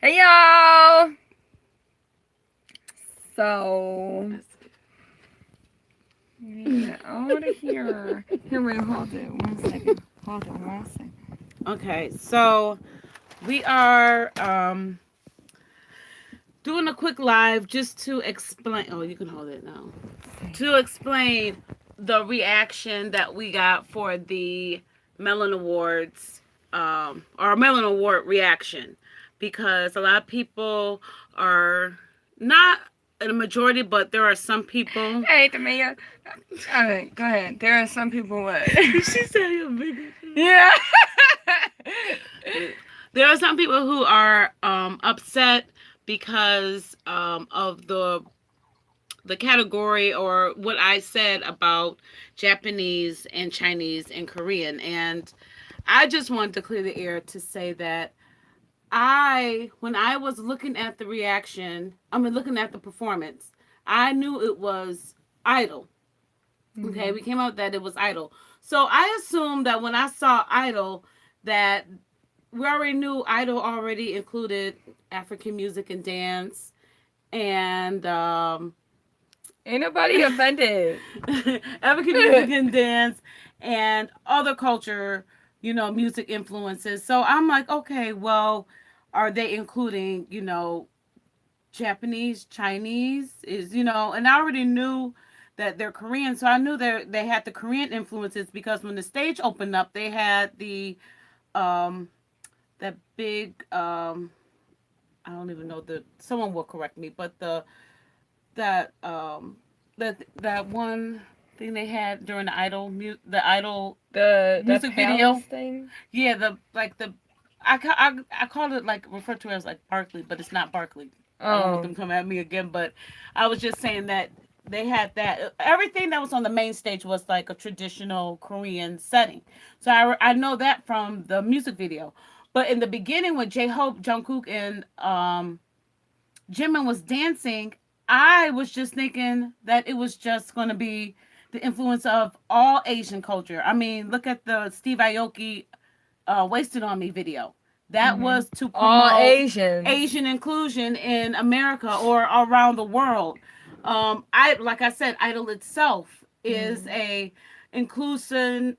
Hey y'all! So, yeah, over here. Here, wait, hold it 1 second. Hold it 1 second. Okay, so we are doing a quick live just to explain. Oh, you can hold it now. To explain the reaction that we got for the Melon Awards, or Melon Award reaction, because a lot of people are not in a majority, but there are some people. Hey, Tamia. Alright, go ahead. There are some people what? She said you're big. Yeah. There are some people who are upset because of the category or what I said about Japanese and Chinese and Korean. And I just wanted to clear the air to say that when I was looking at the reaction, looking at the performance, I knew it was Idol. Okay, we came out that it was Idol. So I assumed that when I saw Idol, that we already knew Idol already included African music and dance and Ain't nobody offended. African music and dance and other culture, music influences. So I'm like, okay, well, are they including, Japanese, Chinese? And I already knew that they're Korean, so I knew they had the Korean influences because when the stage opened up, they had the um that big I don't even know the someone will correct me, but that that one thing they had during the Idol The music video. palace thing? Yeah, I called it like referred to it as like Barkley, but it's not Barkley. I don't want them Oh. to come at me again, but I was just saying that they had that everything that was on the main stage was like a traditional Korean setting. So I know that from the music video. But in the beginning when J-Hope, Jungkook and Jimin was dancing, I was just thinking that it was just going to be the influence of all Asian culture. I mean, look at the Steve Aoki "Wasted on Me" video. That was to All promote Asians. Asian inclusion in America or around the world. I like I said, Idol itself is a inclusive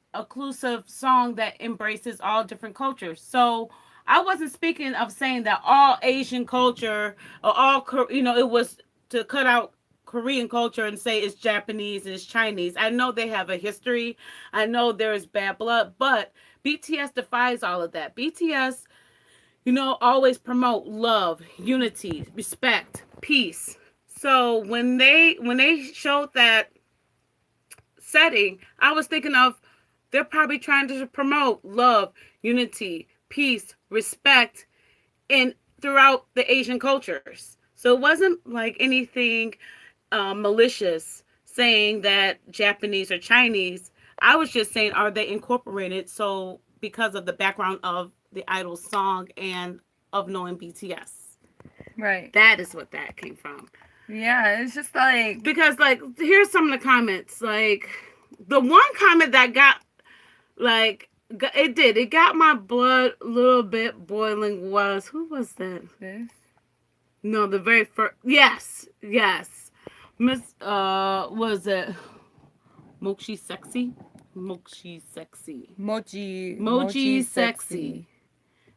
song that embraces all different cultures. So I wasn't speaking of saying that all Asian culture or it was to cut out Korean culture and say it's Japanese and it's Chinese. I know they have a history. I know there is bad blood, but BTS defies all of that. BTS, always promote love, unity, respect, peace. So when they showed that setting, I was thinking of they're probably trying to promote love, unity, peace, respect in throughout the Asian cultures. So it wasn't like anything malicious saying that Japanese or Chinese. I was just saying, are they incorporated? So because of the background of the Idol song and of knowing BTS, Right. that is what that came from. Yeah, it's just like. Because like, here's some of the comments. Like the one comment that got like it got my blood a little bit boiling was who was that? This? No, the very first. Yes. Miss was it Mochi Sexy? Mochi Sexy. Mochi Sexy. Sexy.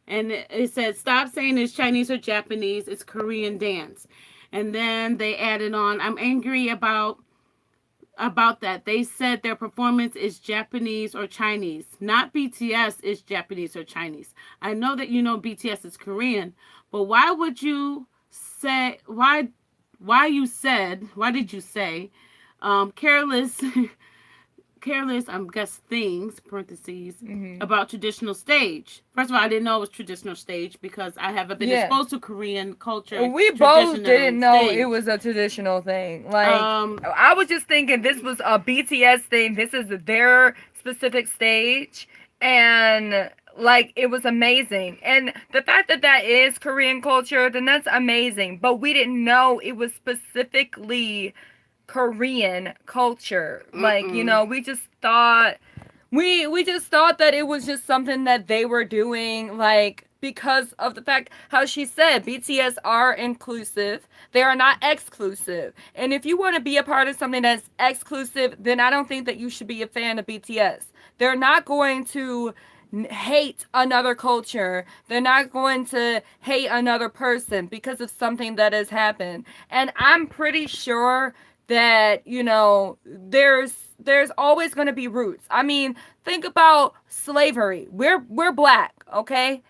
And it said, stop saying it's Chinese or Japanese, it's Korean dance. And then they added on, I'm angry about that. They said their performance is Japanese or Chinese. Not BTS is Japanese or Chinese. I know that you know BTS is Korean, but why did you say careless I'm guess things parentheses about traditional stage. First of all, I didn't know it was traditional stage because I haven't been Yeah. exposed to Korean culture. We both Traditional didn't know it stage. was a traditional thing. Like, Um, I was just thinking this was a BTS thing. This is their specific stage. And, like, it was amazing. And the fact that that is Korean culture, then that's amazing. But we didn't know it was specifically Korean culture. Like, we just thought. We just thought that it was just something that they were doing, like, because of the fact how she said BTS are inclusive. They are not exclusive. And if you want to be a part of something that's exclusive, then I don't think that you should be a fan of BTS. They're not going to hate another culture. They're not going to hate another person because of something that has happened. And I'm pretty sure that, there's always going to be roots. I mean, think about slavery. We're black, okay?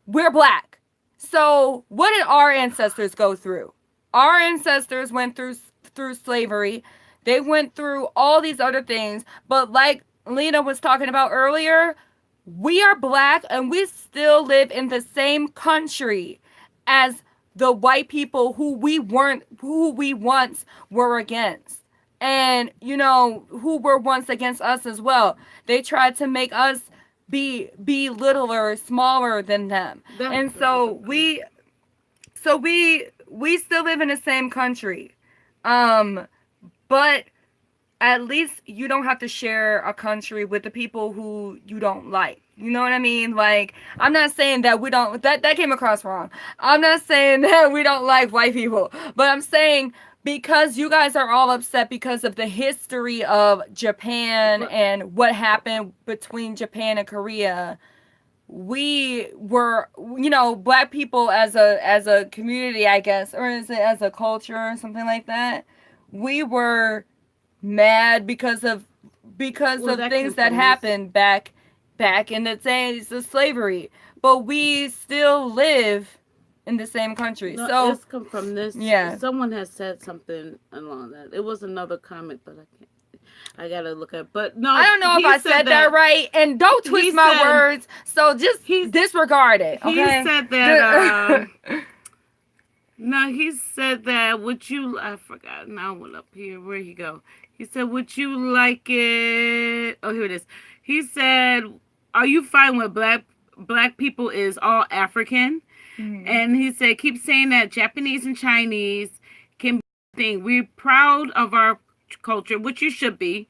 We're black. So, what did our ancestors go through? Our ancestors went through slavery. They went through all these other things, but like Lena was talking about earlier, we are black and we still live in the same country as the white people who we once were against. And who were once against us as well. They tried to make us be littler, smaller than them. And we still live in the same country. But at least you don't have to share a country with the people who you don't like. You know what I mean? Like, I'm not saying that we don't, that came across wrong. I'm not saying that we don't like white people, but I'm saying because you guys are all upset because of the history of Japan and what happened between Japan and Korea, we were, black people as a community, I guess, or is it as a culture or something like that? We were mad because of things that happened back in the days of slavery, but we still live in the same country. No, so it's come from this. Yeah. Someone has said something along that. It was another comment, but I can't. I gotta look at it. But no, I don't know if I said that right, and don't twist my words. So just disregard it. Okay? He said that. No, he said that. Would you? I forgot. Now I went up here. Where he go? He said, "Would you like it?" Oh, here it is. He said, "Are you fine with black people is all African?" Mm-hmm. And he said, "Keep saying that Japanese and Chinese can be a thing. We're proud of our culture, which you should be.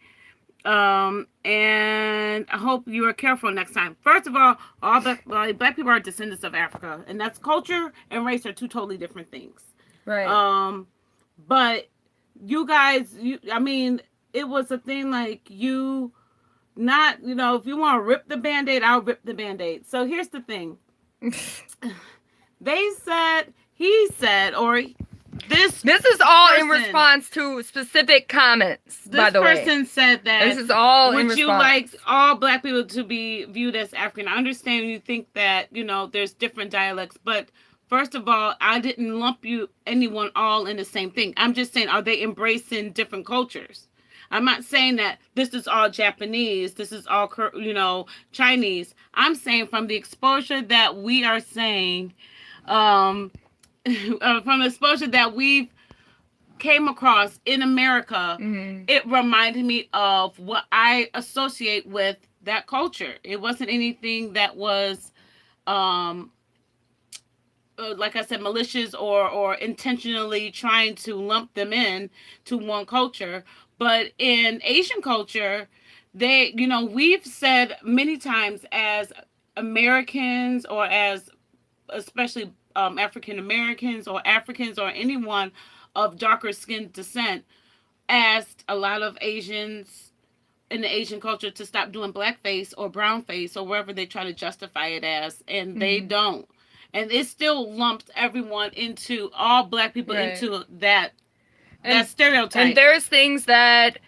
And I hope you are careful next time." First of all black people are descendants of Africa, and that's culture and race are two totally different things. Right. But you guys, I mean, it was a thing like you not, if you want to rip the Band-Aid, I'll rip the Band-Aid. So here's the thing. He said, or this is all person, in response to specific comments, by the way. This person said that this is all in response. Would you like all black people to be viewed as African? I understand you think that, there's different dialects, but first of all, I didn't lump anyone all in the same thing. I'm just saying, are they embracing different cultures? I'm not saying that this is all Japanese, this is all, Chinese. I'm saying from the exposure that we are saying, from the exposure that we've came across in America, mm-hmm. It reminded me of what I associate with that culture. It wasn't anything that was, like I said, malicious or intentionally trying to lump them in to one culture. But in Asian culture, we've said many times as Americans or as especially African Americans or Africans or anyone of darker skin descent, asked a lot of Asians in the Asian culture to stop doing blackface or brownface or wherever they try to justify it as, and mm-hmm. they don't. And it still lumps everyone into all black people into that stereotype. And there's things that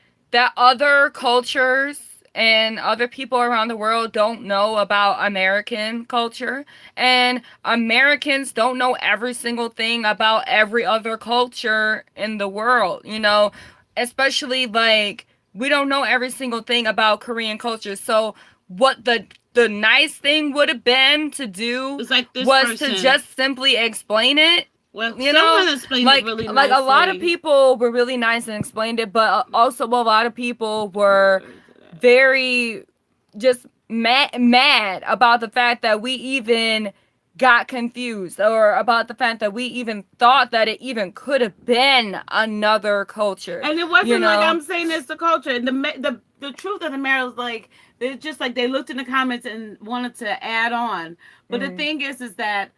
other cultures and other people around the world don't know about American culture. And Americans don't know every single thing about every other culture in the world, especially like we don't know every single thing about Korean culture. So what the nice thing would have been to do was to just simply explain it. Well, someone explained it really nicely. Like a lot of people were really nice and explained it, but also a lot of people were very just mad about the fact that we even got confused, or about the fact that we even thought that it even could have been another culture. And it wasn't like I'm saying it's the culture. And the truth of the matter is, like, it's just like they looked in the comments and wanted to add on. But the thing is that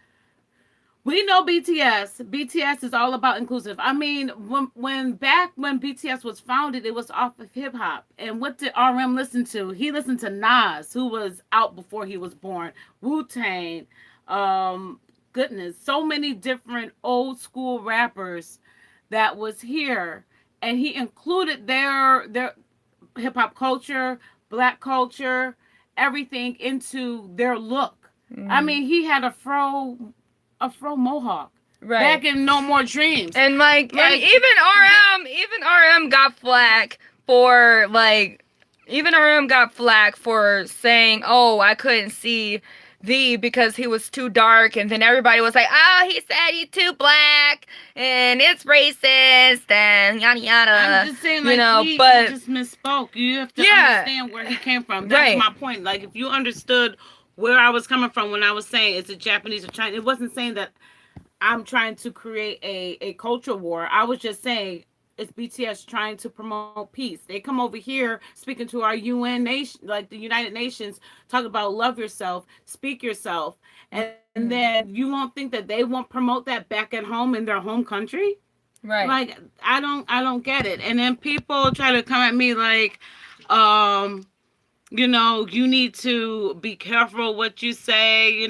we know BTS. BTS is all about inclusive. I mean, when BTS was founded, it was off of hip hop. And what did RM listen to? He listened to Nas, who was out before he was born. Wu-Tang, goodness, so many different old school rappers that was here, and he included their hip hop culture, black culture, everything into their look. I mean, he had a fro mohawk. Right. Back in No More Dreams. And like and even RM got flack for saying, "Oh, I couldn't see V because he was too dark," and then everybody was like, "Oh, he said he's too black and it's racist and yada yada." I'm just saying, like, he just misspoke. You have to understand where he came from. That's my point. Like, if you understood where I was coming from when I was saying it's a Japanese or Chinese, it wasn't saying that I'm trying to create a culture war. I was just saying it's BTS trying to promote peace. They come over here speaking to our UN nation, like the United Nations, talk about love yourself, speak yourself, and then you won't think that they won't promote that back at home in their home country. Right. Like, I don't get it. And then people try to come at me like, you need to be careful what you say,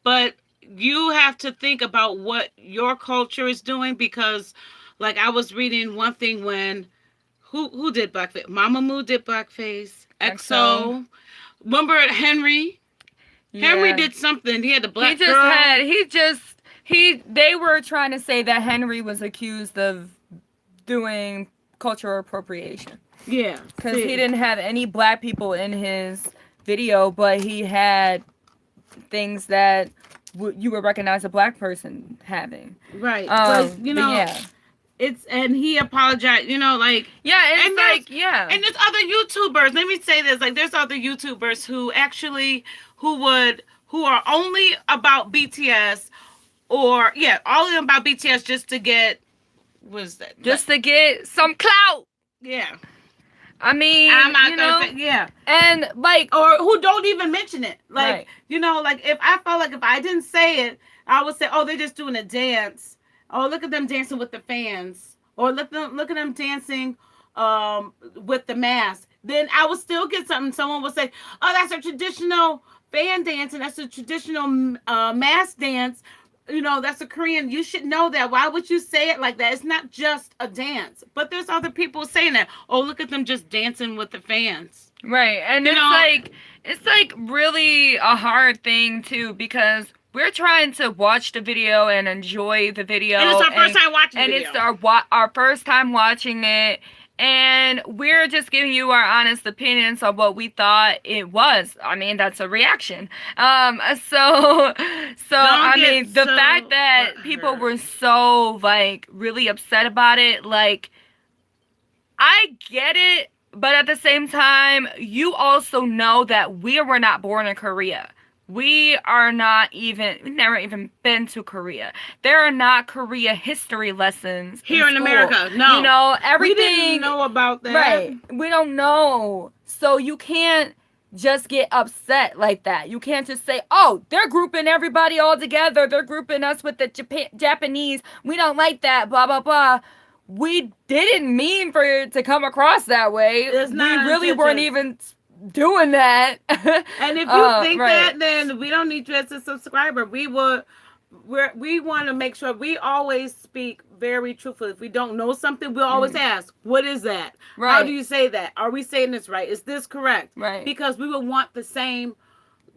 but you have to think about what your culture is doing, because like I was reading one thing when who did blackface? Mamamoo did blackface. EXO. Remember Henry? Yeah. Henry did something. He had the black girl. They were trying to say that Henry was accused of doing cultural appropriation. Yeah. Because he didn't have any black people in his video, but he had things that you would recognize a black person having. Right. But, and he apologized, and there's other YouTubers. Let me say this, like, there's other YouTubers who are only about BTS, or all of them about BTS just to get, to get some clout. Yeah. I mean, I'm not gonna say, and like, or who don't even mention it, like, like if I felt like if I didn't say it, I would say, oh, they're just doing a dance. Oh, look at them dancing with the fans. Or look at them dancing with the mask. Then I would still get something. Someone would say, oh, that's a traditional fan dance, and that's a traditional mask dance. That's a Korean. You should know that. Why would you say it like that? It's not just a dance. But there's other people saying that. Oh, look at them just dancing with the fans. Right. And it's like really a hard thing too, because we're trying to watch the video and enjoy the video. And it's our first time watching the video. And it's our first time watching it. And we're just giving you our honest opinions of what we thought it was. I mean, that's a reaction. So I mean, the fact that people were so, like, really upset about it, like, I get it. But at the same time, you also know that we were not born in Korea. We've never even been to Korea. There are not Korea history lessons here in America. No. Everything. We didn't know about that. Right. We don't know. So you can't just get upset like that. You can't just say, oh, they're grouping everybody all together. They're grouping us with the Japanese. We don't like that, blah, blah, blah. We didn't mean for it to come across that way. We really weren't even doing that. And if you think that, then we don't need you as a subscriber. We want to make sure we always speak very truthfully. If we don't know something, we'll always ask, what is that? Right. How do you say that? Are we saying this right? Is this correct? Right. Because we would want the same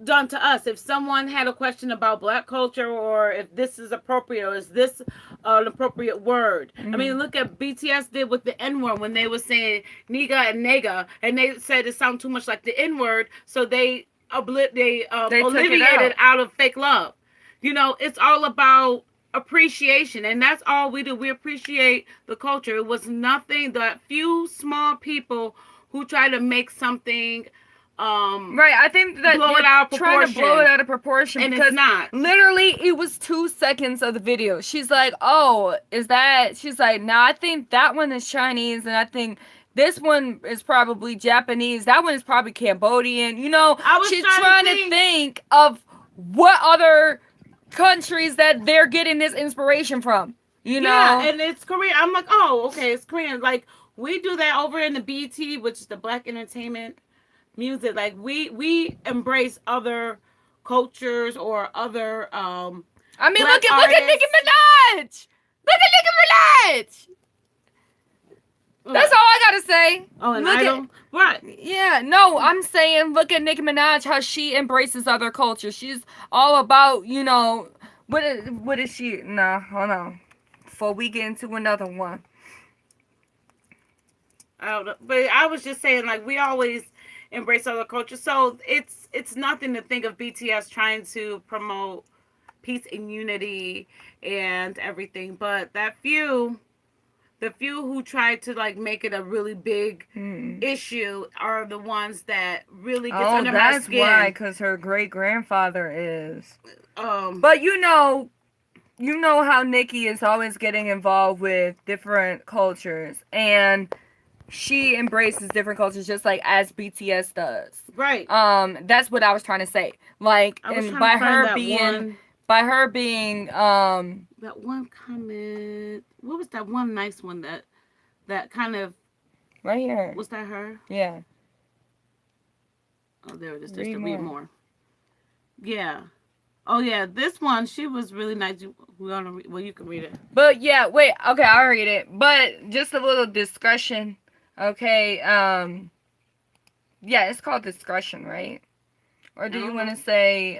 done to us. If someone had a question about black culture, or if this is appropriate, or is this an appropriate word. I mean, look at BTS did with the N-word when they were saying niga and nega, and they said it sounded too much like the N-word, so they alleviated out of fake love. It's all about appreciation, and that's all we do. We appreciate the culture. It was nothing, that few small people who try to make something right, I think that blow it out of trying to blow it out of proportion, and because it's not. Literally, it was 2 seconds of the video. She's like, "Oh, is that?" She's like, "No, I think that one is Chinese, and I think this one is probably Japanese. That one is probably Cambodian." She's trying to think of what other countries that they're getting this inspiration from, you Yeah, know? and it's Korean. I'm like, oh, okay, it's Korean. Like we do that over in the BT, which is the Black Entertainment Music. Like we embrace other cultures or other I mean, black look at Nicki artists. Minaj. Look at Nicki Minaj. That's What? all I gotta say. Oh, an Look at idol. Right. yeah, no, I'm saying look at Nicki Minaj how she embraces other cultures. She's all about, what is she? Nah, hold on. Before we get into another one. I don't know. But I was just saying, like we always embrace other cultures, so it's nothing to think of BTS trying to promote peace and unity and everything. But the few who try to like make it a really big issue are the ones that really gets Oh, under my that's why, skin. cause her great grandfather is. Um, But you know how Nikki is always getting involved with different cultures, and she embraces different cultures just like as BTS does. right. That's what I was trying to say. Like, I was and trying to find that one comment. What was that one nice one that kind of right here. was that her? Yeah. Oh, there it is. There's Read to read more. more. Yeah. Oh yeah, this one she was really nice. Well, you can read it. But yeah, wait. Okay, I'll read it. But just a little discussion. Okay. Yeah, it's called discussion, right? Or I do you don't want to know. say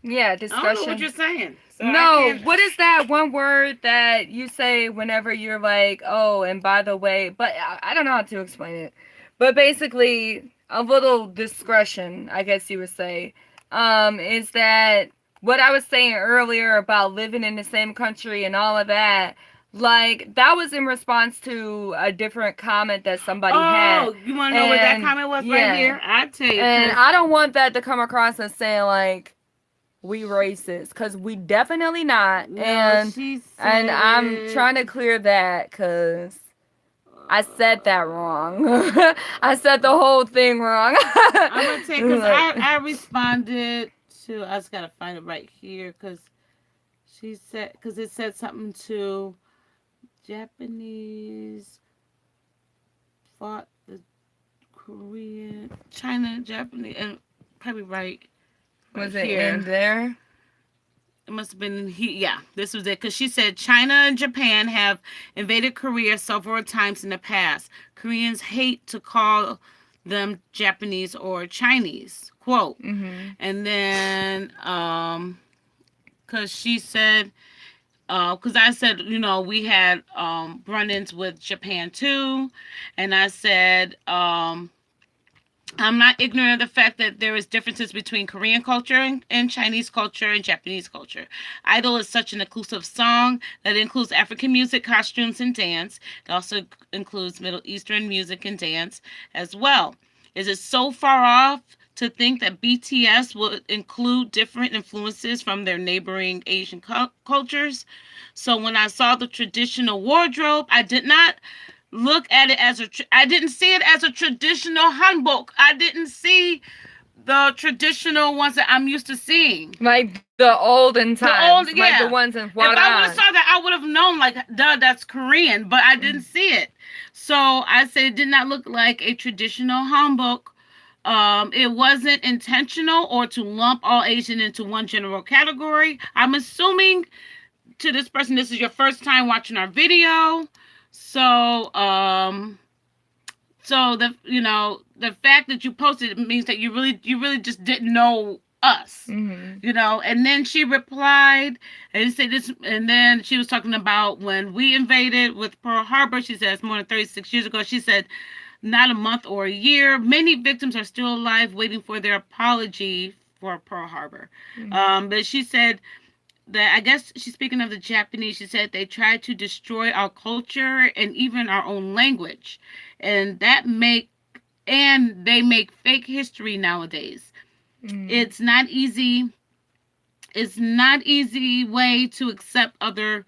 yeah, I don't know what discussion? you're saying. So I No, can't. what is that one word that you say whenever you're like, oh, and by the way, but I don't know how to explain it. But basically, a little discretion, I guess you would say, is that what I was saying earlier about living in the same country and all of that, like, that was in response to a different comment that somebody had. Oh, you want to know what that And comment was right yeah, here? I tell you, and cause I don't want that to come across as saying, like, we racist, because we definitely not. no, and she and I'm said. trying to clear that because I said that wrong. I said the whole thing wrong. I'm gonna take because I responded to. I just gotta find it right here because she said because it said something to Japanese fought the Korean, China, Japanese, and probably right Was it in here. there? It must have been he. Yeah, this was it because she said China and Japan have invaded Korea several times in the past. Koreans hate to call them Japanese or Chinese. Quote. Mm-hmm. And then because she said because I said, we had run-ins with Japan too, and I said, I'm not ignorant of the fact that there is differences between Korean culture and Chinese culture and Japanese culture. Idol is such an inclusive song that includes African music, costumes, and dance. It also includes Middle Eastern music and dance as well. Is it so far off to think that BTS will include different influences from their neighboring Asian cultures? So when I saw the traditional wardrobe, I did not look at it as I didn't see it as a traditional hanbok. I didn't see the traditional ones that I'm used to seeing. Like the olden The old, times, like the yeah. ones in If I would have Hwadan. saw that, I would have known, like, duh, that's Korean, but I didn't see it. So I said it did not look like a traditional hanbok. It wasn't intentional or to lump all Asian into one general category. I'm assuming to this person, this is your first time watching our video. So, the fact that you posted it means that you really just didn't know us. Mm-hmm. And then she replied and said this, and then she was talking about when we invaded with Pearl Harbor. She says more than 36 years ago. She said not a month or a year. Many victims are still alive waiting for their apology for Pearl Harbor. Mm-hmm. But she said that, I guess she's speaking of the Japanese. She said they tried to destroy our culture and even our own language, and they make fake history nowadays. Mm-hmm. It's not easy. It's not easy way to accept other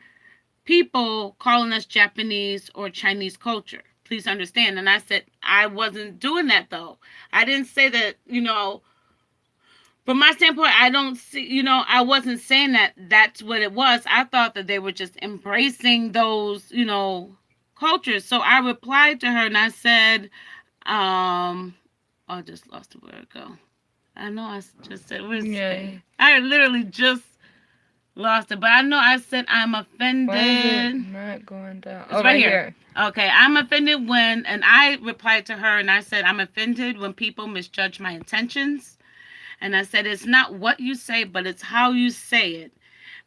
people calling us Japanese or Chinese culture. Please understand. And I said I wasn't doing that though. I didn't say that. from my standpoint, I don't see, I wasn't saying that that's what it was. I thought that they were just embracing those, cultures. So I replied to her and I said, I just lost the word go. I know just said, what did I Yeah. say? I literally just lost it, but I know I said I'm offended. Why is it not going down? It's right here. Okay, I'm offended when, and I replied to her and I said, I'm offended when people misjudge my intentions. And I said, it's not what you say, but it's how you say it.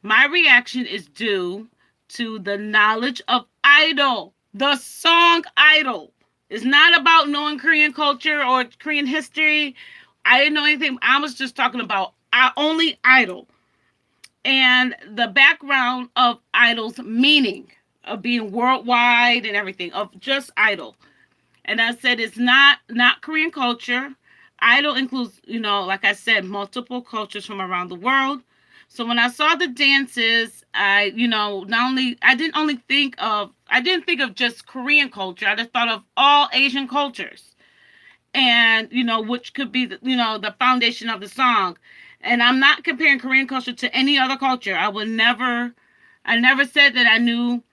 My reaction is due to the knowledge of Idol, the song Idol. It's not about knowing Korean culture or Korean history. I didn't know anything. I was just talking about only Idol and the background of Idol's meaning of being worldwide and everything, of just Idol. And I said it's not Korean culture. Idol includes, like I said, multiple cultures from around the world. So when I saw the dances, I didn't think of just Korean culture. I just thought of all Asian cultures, and which could be the foundation of the song. And I'm not comparing Korean culture to any other culture. I never said that I knew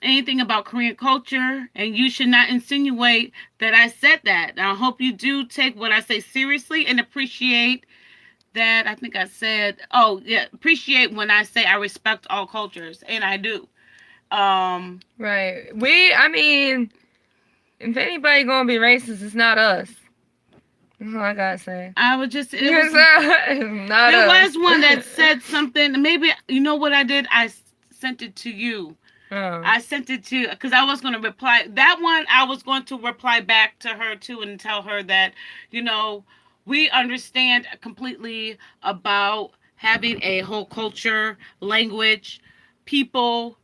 anything about Korean culture, and you should not insinuate that I said that. And I hope you do take what I say seriously and appreciate that. I think I said, appreciate when I say I respect all cultures, and I do. Right. I mean, if anybody gonna be racist, it's not us. That's all I gotta say. I would just, It's not there us. was one that said something. Maybe, you know what I did? I sent it to you. Oh. I sent it to, because I was going to reply. That one, I was going to reply back to her too and tell her that, we understand completely about having a whole culture, language, people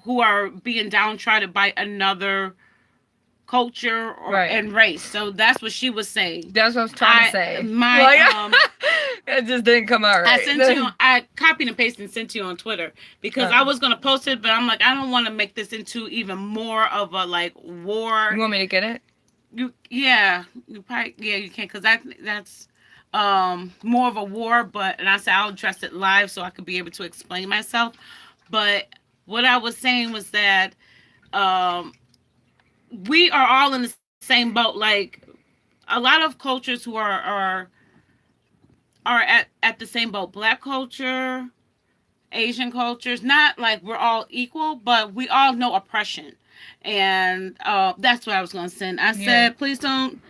who are being downtrodden by another culture and race. So that's what she was saying. That's what I was trying to say. It just didn't come out right. I copied and pasted and sent to you on Twitter because I was gonna post it, but I'm like, I don't want to make this into even more of a war. You want me to get it? You probably you can, because that's more of a war. And I said I'll address it live so I could be able to explain myself. But what I was saying was that we are all in the same boat. Like a lot of cultures who are at the same boat. Black culture, Asian cultures, not like we're all equal, but we all know oppression. And that's what I was going to send. I said, please don't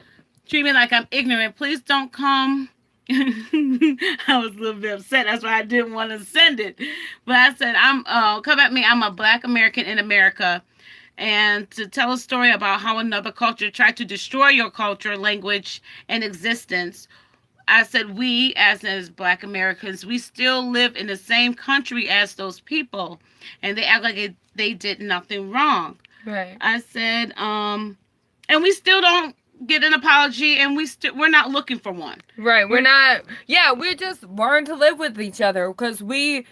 treat me like I'm ignorant. Please don't come. I was a little bit upset. That's why I didn't want to send it. But I said, come at me. I'm a Black American in America. And to tell a story about how another culture tried to destroy your culture, language, and existence. I said, we, as Black Americans, we still live in the same country as those people. And they act like they did nothing wrong. Right. I said, and we still don't get an apology, and we're not looking for one. Right. We're not. Yeah, we just learn to live with each other because I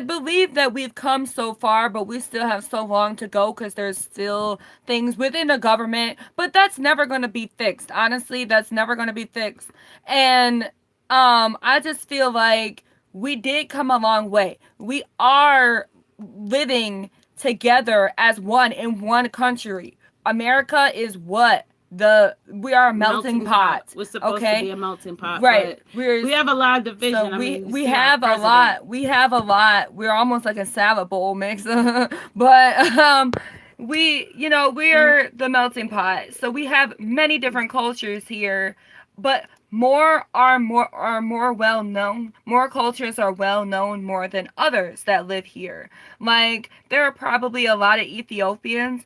believe that we've come so far, but we still have so long to go because there's still things within the government, but that's never going to be fixed. Honestly, that's never going to be fixed. And I just feel like we did come a long way. We are living together as one in one country. America is what? We are a melting pot. We're supposed to be a melting pot, right? We have a lot of division. So we have a lot. We have a lot. We're almost like a salad bowl mix, but we are the melting pot. So we have many different cultures here, but more well known. More cultures are well known more than others that live here. Like there are probably a lot of Ethiopians.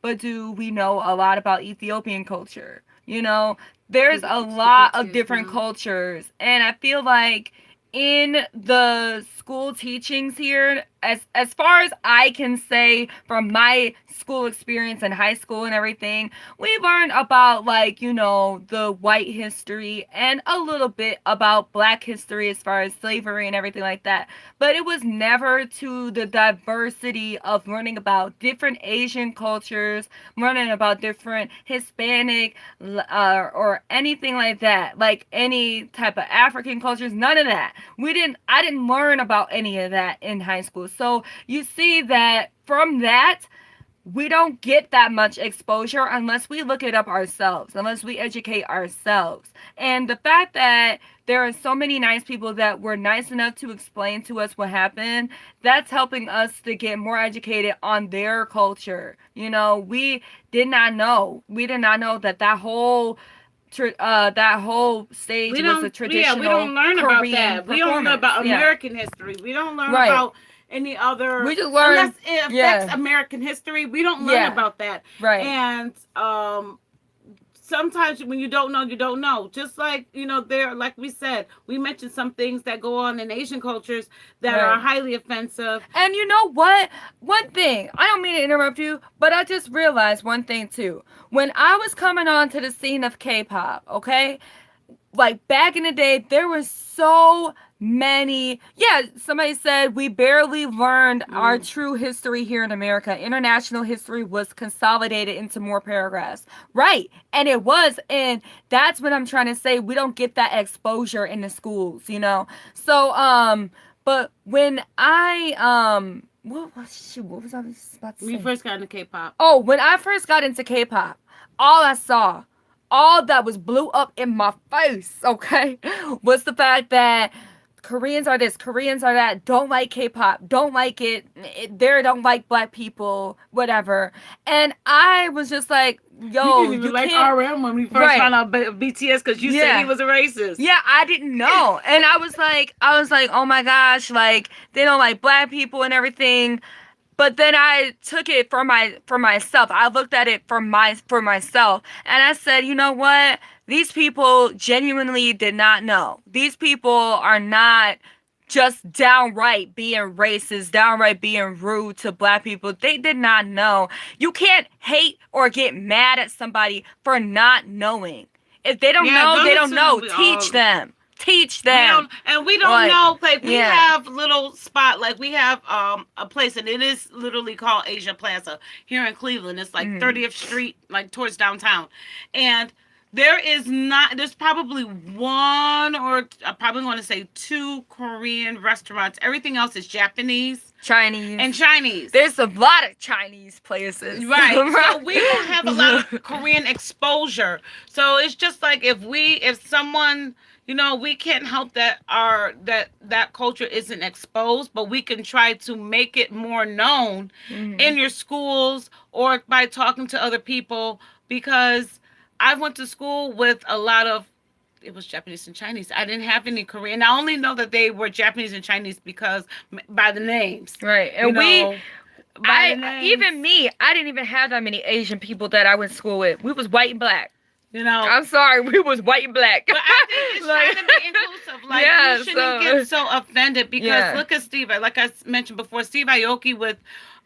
But do we know a lot about Ethiopian culture? There's a lot of different cultures. And I feel like in the school teachings here, as far as I can say from my school experience in high school and everything, we learned about like, the white history and a little bit about black history as far as slavery and everything like that. But it was never to the diversity of learning about different Asian cultures, learning about different Hispanic or anything like that, like any type of African cultures, none of that. I didn't learn about any of that in high school. So you see that from that, we don't get that much exposure unless we look it up ourselves, unless we educate ourselves. And the fact that there are so many nice people that were nice enough to explain to us what happened, that's helping us to get more educated on their culture. We did not know. We did not know that whole stage We was a don't, yeah, we traditional don't learn about Korean that. We don't learn performance. about Yeah. American history. We don't learn Right. about any other, We just learn. unless it affects Yeah. American history. We don't learn Yeah. about that. Right. And sometimes when you don't know, you don't know. Just like, there, like we said, we mentioned some things that go on in Asian cultures that are Right. highly offensive. And you know what? One thing, I don't mean to interrupt you, but I just realized one thing too. When I was coming on to the scene of K-pop, okay? Like back in the day, there were so many. Yeah, somebody said we barely learned our true history here in America. International history was consolidated into more paragraphs. Right. And it was. And that's what I'm trying to say. We don't get that exposure in the schools. So, but when what was I about to When you say? first got into K-pop. Oh, when I first got into K-pop, all I saw, all that was blew up in my face, okay, was the fact that Koreans are this, Koreans are that, don't like K-pop, don't like they don't like black people, whatever. And I was just like, You yo, didn't even you like can't. RM when we first Right. found out BTS because you said he Yeah. was a racist. Yeah, I didn't know. And I was like, oh my gosh, like they don't like black people and everything. But then I took it for myself. I looked at it for myself, and I said, you know what? These people genuinely did not know. These people are not just downright being racist, downright being rude to black people. They did not know. You can't hate or get mad at somebody for not knowing. If they don't know, they don't know. Teach them. Teach them. We don't Like, know. Like we yeah. have little spot. Like we have a place, and it is literally called Asia Plaza here in Cleveland. It's like 30th Street, like towards downtown, and there's probably one or I probably want to say two Korean restaurants. Everything else is Japanese, Chinese. and Chinese. There's a lot of Chinese places. Right. So we don't have a lot of Korean exposure. So it's just like if someone, we can't help that that culture isn't exposed, but we can try to make it more known in your schools or by talking to other people, because I went to school with a lot of, it was Japanese and Chinese. I didn't have any Korean. I only know that they were Japanese and Chinese because by the names. Right. And even me, I didn't even have that many Asian people that I went to school with. We was white and black. I'm sorry, we was white and black. But I think it's trying to be inclusive. Like, you shouldn't get so offended because look at Steve. Like I mentioned before, Steve Aoki with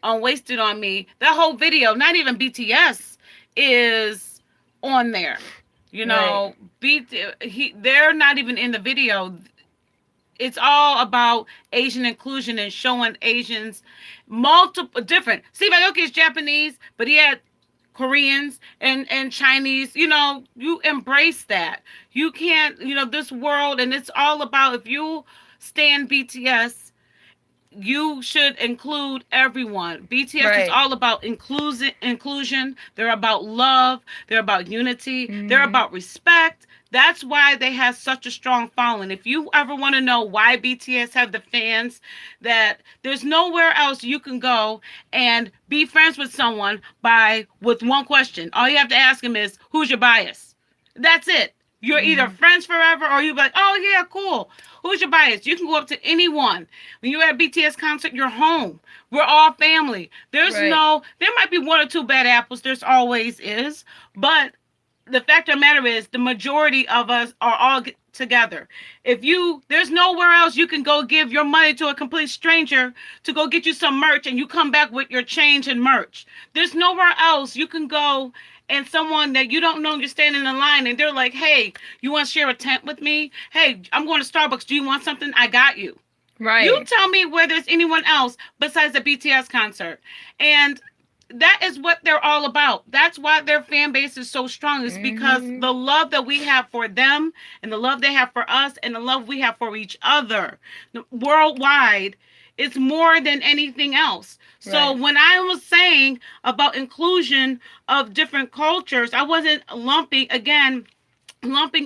Wasted on Me. That whole video, not even BTS is on there. They're not even in the video. It's all about Asian inclusion and showing Asians multiple different. Steve Aoki is Japanese, but he had Koreans and Chinese. You embrace that. You can't, this world, and it's all about, if you stand BTS, you should include everyone. BTS is all about inclusion. They're about love. They're about unity. They're about respect. That's why they have such a strong following. If you ever want to know why BTS have the fans, that there's nowhere else you can go and be friends with someone with one question. All you have to ask them is, who's your bias? That's it. You're either friends forever or you're like, oh yeah, cool. Who's your bias? You can go up to anyone. When you're at a BTS concert, you're home. We're all family. There might be one or two bad apples. There's always is. But the fact of the matter is the majority of us are all together. There's nowhere else you can go give your money to a complete stranger to go get you some merch and you come back with your change and merch. There's nowhere else you can go and someone that you don't know, you're standing in line and they're like, hey, you want to share a tent with me? Hey, I'm going to Starbucks. Do you want something? I got you. Right. You tell me where there's anyone else besides the BTS concert. And that is what they're all about. That's why their fan base is so strong. It's because the love that we have for them and the love they have for us and the love we have for each other worldwide is more than anything else. So when I was saying about inclusion of different cultures, I wasn't lumping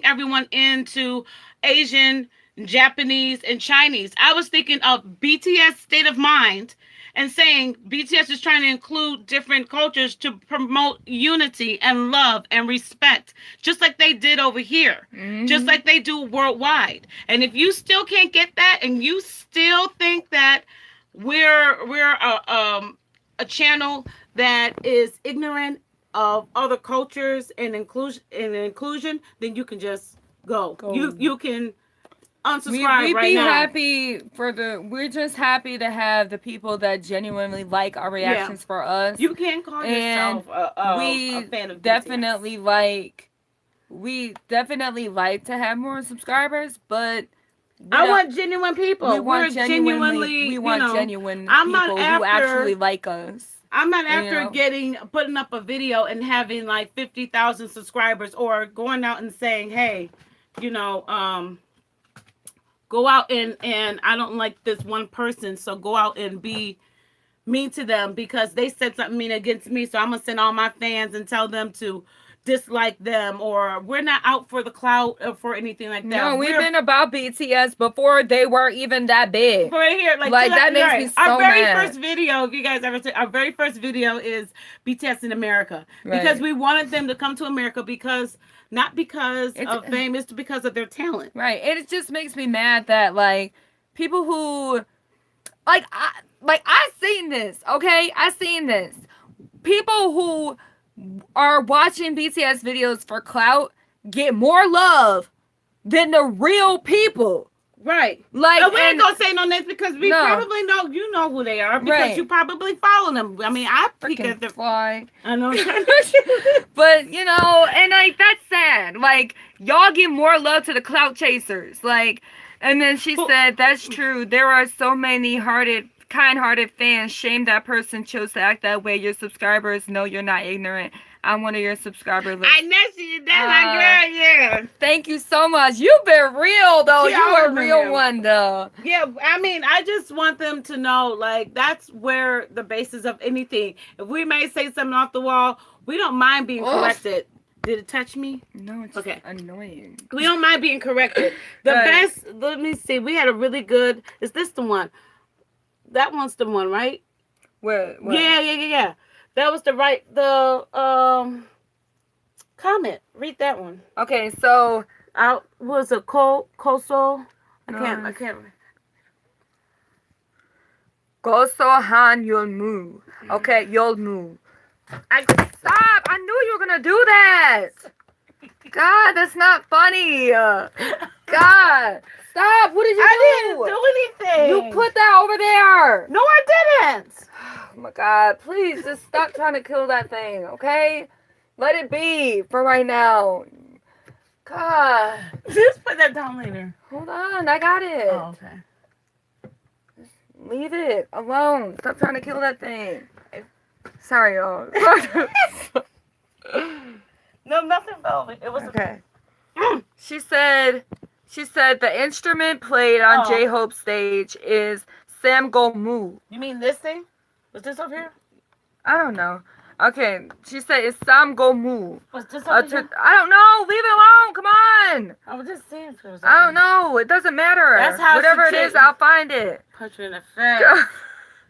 everyone into Asian, Japanese, and Chinese. I was thinking of BTS State of Mind and saying BTS is trying to include different cultures to promote unity and love and respect, just like they did over here, just like they do worldwide. And if you still can't get that and you still think that we're a channel that is ignorant of other cultures and inclusion, then you can just go. You can unsubscribe we'd right be now. happy we're just happy to have the people that genuinely like our reactions for us. You can't call yourself a fan of definitely BTS. We definitely like to have more subscribers, but I want genuine people. We want genuine people who actually like us. I'm not after putting up a video and having like 50,000 subscribers or going out and saying, hey, go out and I don't like this one person, so go out and be mean to them because they said something mean against me, so I'm gonna send all my fans and tell them to dislike them. Or we're not out for the clout or for anything like that. No, we've been about BTS before they were even that big. Right here, like that makes me so mad. Our very first video, if you guys ever see, our very first video is BTS in America because we wanted them to come to America not because of fame, it's because of their talent. Right. It just makes me mad that like people who I seen this, okay? I seen this. People who are watching BTS videos for clout get more love than the real people. Right. Like, we ain't gonna say no names because we probably know you know who they are because you probably follow them. I mean, I peek at them. Fly. I know. But and like that's sad. Like y'all give more love to the clout chasers. Like, and then she said that's true. There are so many kind-hearted fans. Shame that person chose to act that way. Your subscribers know you're not ignorant. I'm one of your subscriber lists. I know you. That's my girl. Yeah. Thank you so much. You've been real though. You are a real one though. Yeah. I mean, I just want them to know, like, that's where the basis of anything. If we may say something off the wall, we don't mind being corrected. Did it touch me? No, it's annoying. We don't mind being corrected. The best. Let me see. We had a really good. Is this the one? That one's the one, right? Where? Yeah. That was the comment. Read that one. Okay, so was it Koso? I can't. Goso Han Yolmu. Okay, Yolmu. Stop! I knew you were gonna do that. God, that's not funny. God, stop! What did you do? I didn't do anything. You put that over there. No, I didn't. Oh my God, please just stop trying to kill that thing, okay? Let it be for right now. God. Just put that down later. Hold on, I got it. Oh, okay. Just leave it alone. Stop trying to kill that thing. Sorry, y'all. No, nothing about it. It was okay. She said the instrument played on J-Hope's stage is Samgomu. You mean this thing? Was this up here? I don't know. Okay, she said it's Samgomu. Was this up here? I don't know. Leave it alone. Come on. I was just saying. I don't know. It doesn't matter. That's how whatever it is, I'll find it. Punch you in the face.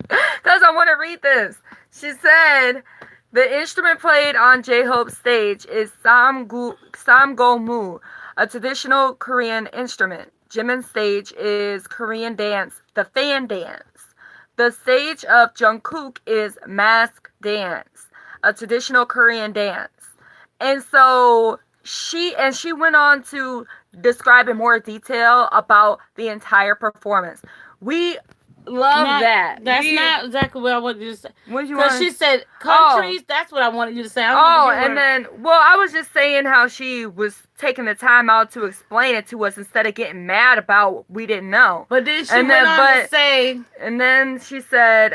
Because I want to read this. She said the instrument played on J-Hope's stage is Samgomu, a traditional Korean instrument. Jimin's stage is Korean dance, the fan dance. The stage of Jungkook is mask dance, a traditional Korean dance. And so she went on to describe in more detail about the entire performance. We love that. That's not exactly what I wanted you to say. What you Because want? she said countries. That's what I wanted you to say. I don't know Oh, what you and were- then, well, I was just saying how she was taking the time out to explain it to us instead of getting mad about what we didn't know. But then she and went then, on to say, and then she said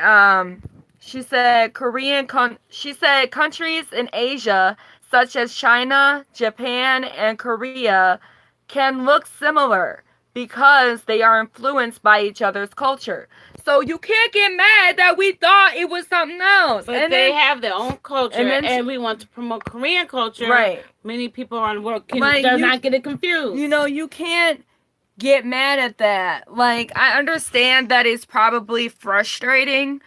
she said countries in Asia such as China, Japan, and Korea can look similar because they are influenced by each other's culture. So you can't get mad that we thought it was something else. but and they then, have their own culture, and then and we want to promote Korean culture. Right. Many people around the world Like, does not get it confused. You know, you can't get mad at that. Like, I understand that it's probably frustrating,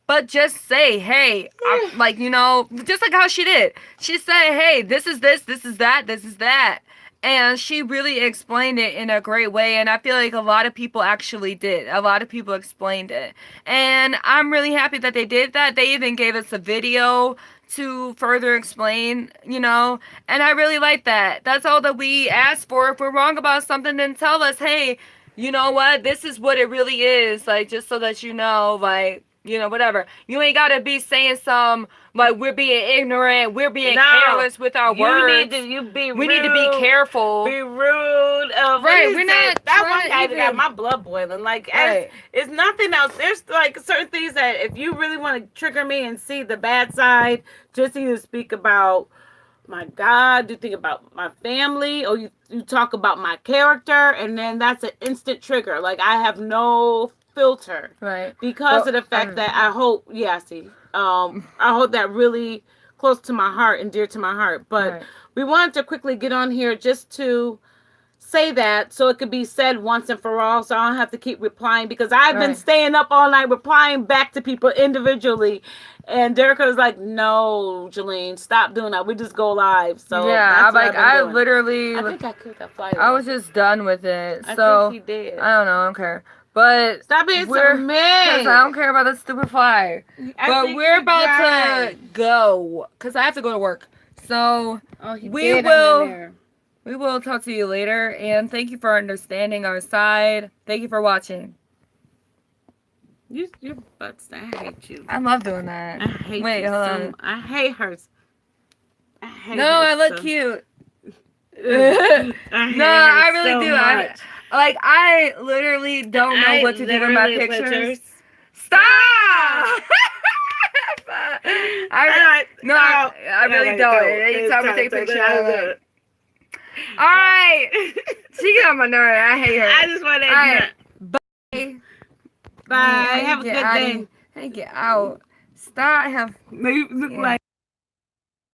but just say, hey, like, you know, just like how she did. She said, hey, this is this is that, this is that. And she really explained it in a great way. And I feel like a lot of people actually did. A lot of people explained it. And I'm really happy that they did that. They even gave us a video to further explain, you know. And I really like that. That's all that we ask for. If we're wrong about something, then tell us, hey, you know what? This is what it really is. Like, just so that you know, like, you know, whatever. You ain't gotta be saying some like we're being ignorant, we're being careless with our words. We need to be careful. Be rude. Right, we're not that trying one to guy even- that got my blood boiling. Like, Right. it's nothing else. There's like certain things that if you really want to trigger me and see the bad side, just either speak about my God, you think about my family, or you talk about my character, and then that's an instant trigger. Like, I have no filter, Right, because of the fact that I hope, I hope that really close to my heart and dear to my heart. But Right. we wanted to quickly get on here just to say that so it could be said once and for all, so I don't have to keep replying, because I've been Right. staying up all night replying back to people individually, and Derek was like, no, Jolene, stop doing that, we just go live. So yeah, that's what I've been doing. literally, I think I killed that fly. I was just done with it. I So think he did. I don't know, I don't care. But Stop being so because mean. I don't care about that stupid flyer. But we're about to go because I have to go to work. So we will talk to you later, and thank you for understanding our side. Thank you for watching. Your butts. I hate you. I love doing that. I hate Wait, you. hold on. I hate hers. I hate No, her I look so- cute. I hate No, her I really so do. much. I literally don't know what to do with my literally pictures. Stop! I really don't. Anytime we take a picture, I look. All right. She get on my nerve. I hate her. I just want to. All right. Bye. Bye. Have a good day. Hey, get out. Stop. You look like.